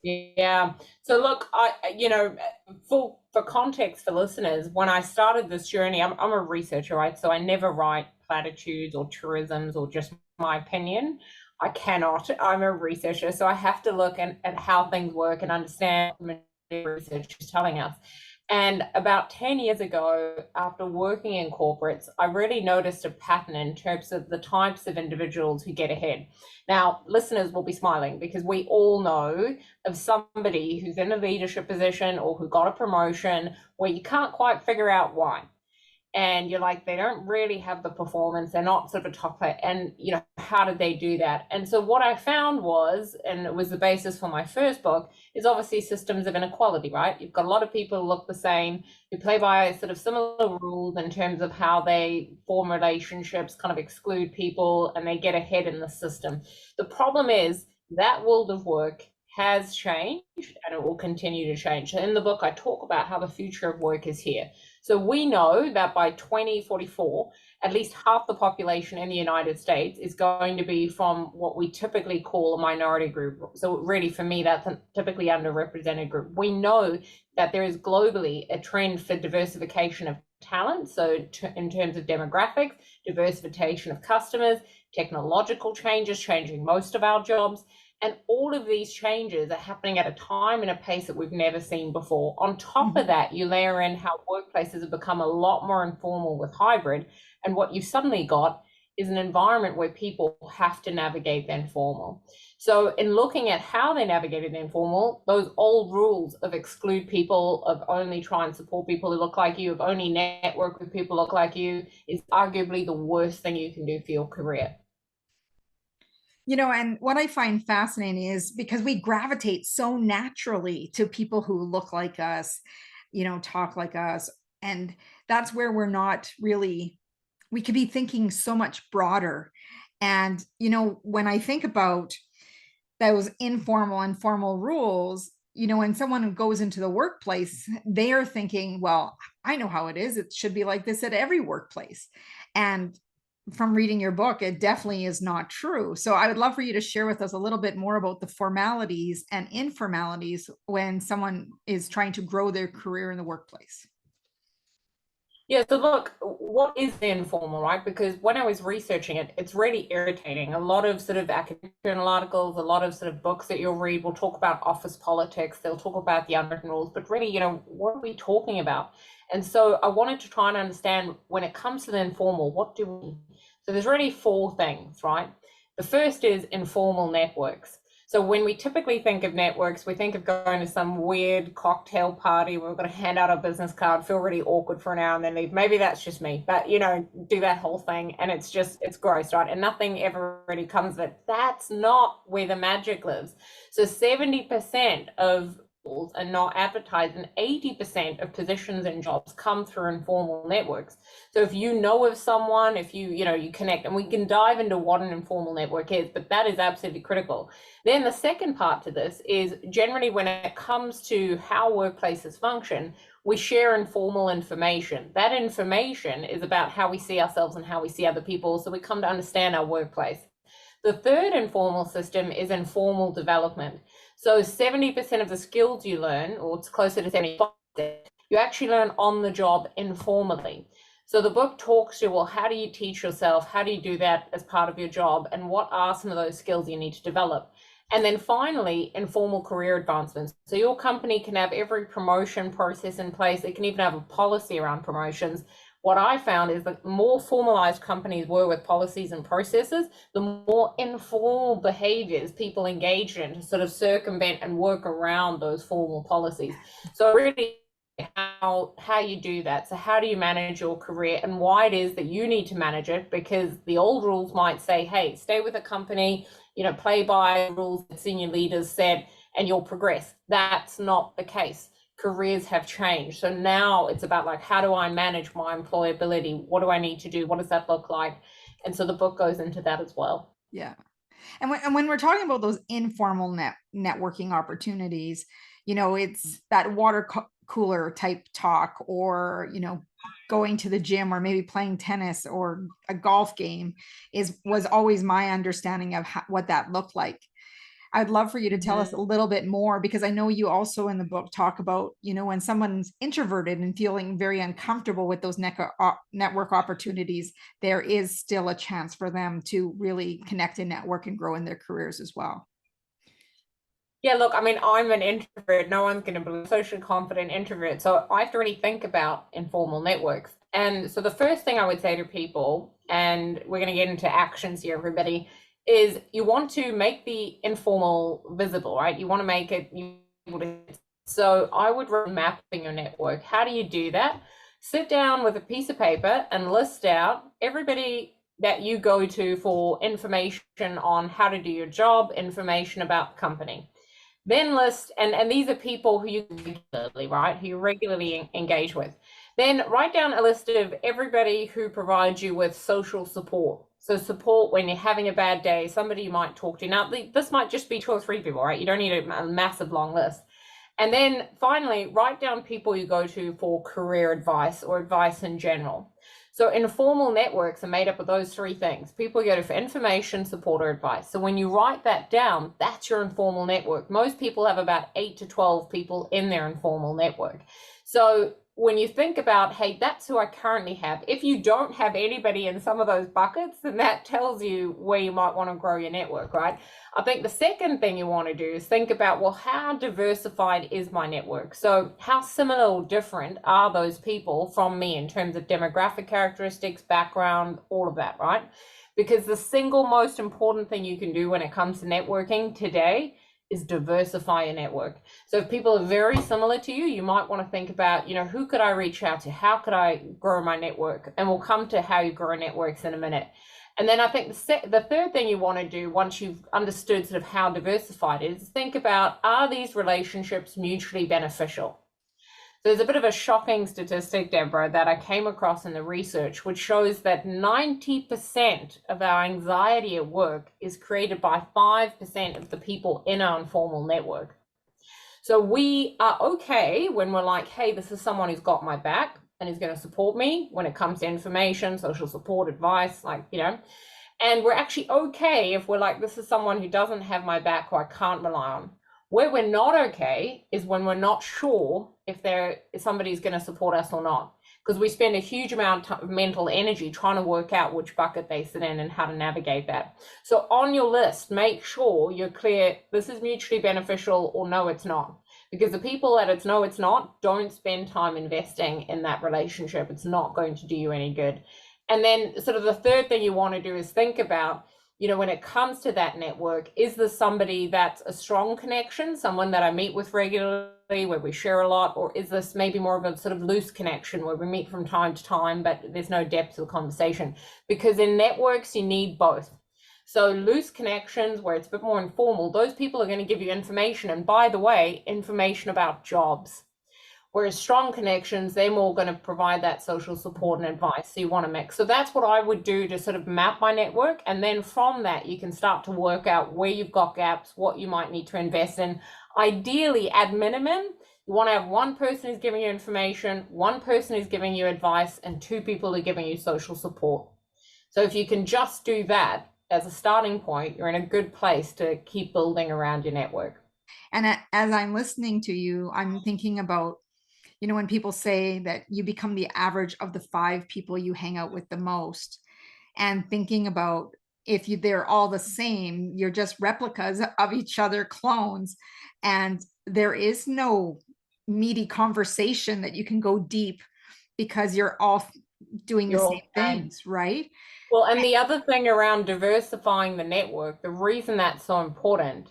Yeah. So look, for context for listeners, when I started this journey, I'm a researcher, right? So I never write platitudes or truisms or just my opinion. I cannot. I'm a researcher, so I have to look at how things work and understand what the research is telling us. And about 10 years ago, after working in corporates, I really noticed a pattern in terms of the types of individuals who get ahead. Now, listeners will be smiling because we all know of somebody who's in a leadership position or who got a promotion where you can't quite figure out why. And you're like, they don't really have the performance, they're not sort of a top player. And how did they do that? And so what I found was, and it was the basis for my first book, is obviously systems of inequality, right? You've got a lot of people who look the same, who play by sort of similar rules in terms of how they form relationships, kind of exclude people, and they get ahead in the system. The problem is that world of work has changed and it will continue to change. So in the book, I talk about how the future of work is here. So we know that by 2044, at least half the population in the United States is going to be from what we typically call a minority group. So really, for me, that's a typically underrepresented group. We know that there is globally a trend for diversification of talent. So in terms of demographics, diversification of customers, technological changes, changing most of our jobs. And all of these changes are happening at a time and a pace that we've never seen before. On top of that, you layer in how workplaces have become a lot more informal with hybrid. And what you've suddenly got is an environment where people have to navigate the informal. So in looking at how they navigated the informal, those old rules of exclude people, of only try and support people who look like you, of only network with people who look like you, is arguably the worst thing you can do for your career. And what I find fascinating is because we gravitate so naturally to people who look like us, talk like us. And that's where we're not really, we could be thinking so much broader. And, when I think about those informal and formal rules, when someone goes into the workplace, they are thinking, well, I know how it is. It should be like this at every workplace. And from reading your book, it definitely is not true. So I would love for you to share with us a little bit more about the formalities and informalities when someone is trying to grow their career in the workplace. Yeah, so look, what is the informal, right? Because when I was researching it, it's really irritating. A lot of sort of academic journal articles, a lot of sort of books that you'll read will talk about office politics, they'll talk about the unwritten rules, but really, what are we talking about? And so I wanted to try and understand when it comes to the informal, what do we? So there's really four things, right? The first is informal networks. So when we typically think of networks, we think of going to some weird cocktail party where we're going to hand out a business card, feel really awkward for an hour and then leave. Maybe that's just me, but do that whole thing and it's gross, right? And nothing ever really comes of it. That's not where the magic lives. So 70% of are not advertised and 80% of positions and jobs come through informal networks. So if you know of someone, if you connect, and we can dive into what an informal network is, but that is absolutely critical. Then the second part to this is generally when it comes to how workplaces function, we share informal information. That information is about how we see ourselves and how we see other people. So we come to understand our workplace. The third informal system is informal development. So 70% of the skills you learn, or it's closer to 75%, you actually learn on the job informally. So the book talks to, well, how do you teach yourself? How do you do that as part of your job? And what are some of those skills you need to develop? And then finally, informal career advancements. So your company can have every promotion process in place. It can even have a policy around promotions. What I found is that the more formalized companies were with policies and processes, the more informal behaviors people engage in to sort of circumvent and work around those formal policies. So really how you do that. So how do you manage your career and why it is that you need to manage it? Because the old rules might say, hey, stay with a company, play by rules that senior leaders said, and you'll progress. That's not the case. Careers have changed. So now it's about like, how do I manage my employability? What do I need to do? What does that look like? And so the book goes into that as well. Yeah. And when we're talking about those informal networking opportunities, it's that cooler type talk, or going to the gym, or maybe playing tennis or a golf game was always my understanding of what that looked like. I'd love for you to tell us a Mhm. little bit more, because I know you also in the book talk about, when someone's introverted and feeling very uncomfortable with those network opportunities, there is still a chance for them to really connect and network and grow in their careers as well. Yeah, look, I mean, I'm an introvert. No one's going to believe socially confident introvert. So I have to really think about informal networks. And so the first thing I would say to people, and we're going to get into actions here, everybody, is you want to make the informal visible, right? You want to make it able to. So I would recommend mapping your network. How do you do that? Sit down with a piece of paper and list out everybody that you go to for information on how to do your job, information about the company. Then list, and these are people who you regularly, right, who you regularly engage with. Then write down a list of everybody who provides you with social support. So support when you're having a bad day, somebody you might talk to. Now, this might just be two or three people, right? You don't need a massive long list. And then finally, write down people you go to for career advice or advice in general. So informal networks are made up of those three things. People go to for information, support, or advice. So when you write that down, that's your informal network. Most people have about 8 to 12 people in their informal network. So when you think about, hey, that's who I currently have. If you don't have anybody in some of those buckets, then that tells you where you might want to grow your network, right? I think the second thing you want to do is think about, well, how diversified is my network? So how similar or different are those people from me in terms of demographic characteristics, background, all of that, right? Because the single most important thing you can do when it comes to networking today is diversify your network. So if people are very similar to you, you might want to think about, who could I reach out to? How could I grow my network? And we'll come to how you grow networks in a minute. And then I think the third thing you want to do once you've understood sort of how diversified it is, think about, are these relationships mutually beneficial? So there's a bit of a shocking statistic, Deborah, that I came across in the research, which shows that 90% of our anxiety at work is created by 5% of the people in our informal network. So we are okay when we're like, hey, this is someone who's got my back and is going to support me when it comes to information, social support, advice, and we're actually okay if we're like, this is someone who doesn't have my back, who I can't rely on. Where we're not okay is when we're not sure if somebody's going to support us or not, because we spend a huge amount of mental energy trying to work out which bucket they sit in and how to navigate that. So on your list, make sure you're clear, this is mutually beneficial or no, it's not. Because the people that it's no, it's not, don't spend time investing in that relationship. It's not going to do you any good. And then sort of the third thing you want to do is think about, when it comes to that network, is this somebody that's a strong connection, someone that I meet with regularly, where we share a lot, or is this maybe more of a sort of loose connection where we meet from time to time, but there's no depth to the conversation? Because in networks, you need both. So loose connections where it's a bit more informal, those people are going to give you information. And by the way, information about jobs. Whereas strong connections, they're more going to provide that social support and advice. So you want to mix. So that's what I would do to sort of map my network. And then from that, you can start to work out where you've got gaps, what you might need to invest in. Ideally, at minimum, you want to have one person who's giving you information, one person who's giving you advice, and two people who are giving you social support. So if you can just do that as a starting point, you're in a good place to keep building around your network. And as I'm listening to you, I'm thinking about, when people say that you become the average of the 5 people you hang out with the most, and thinking about, if they're all the same, you're just replicas of each other, clones, and there is no meaty conversation that you can go deep, because you're all doing the You're same all saying. things, right? Well, and the other thing around diversifying the network, the reason that's so important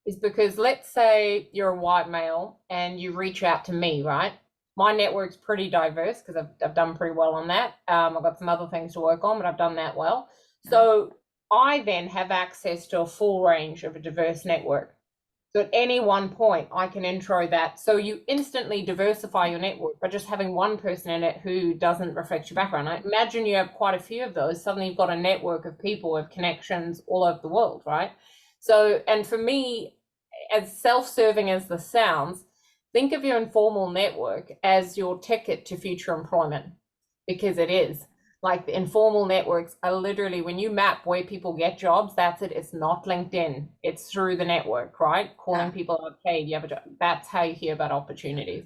is because let's say you're a white male and you reach out to me, right? My network's pretty diverse because I've done pretty well on that. I've got some other things to work on, but I've done that well. So I then have access to a full range of a diverse network. So at any one point, I can intro that. So you instantly diversify your network by just having one person in it who doesn't reflect your background. I imagine you have quite a few of those. Suddenly you've got a network of people with connections all over the world, right? So, and for me, as self-serving as this sounds, think of your informal network as your ticket to future employment, because it is. Like the informal networks are literally, when you map where people get jobs, that's it. It's not LinkedIn. It's through the network, right? Calling Yeah. people up, hey, do you have a job? That's how you hear about opportunities.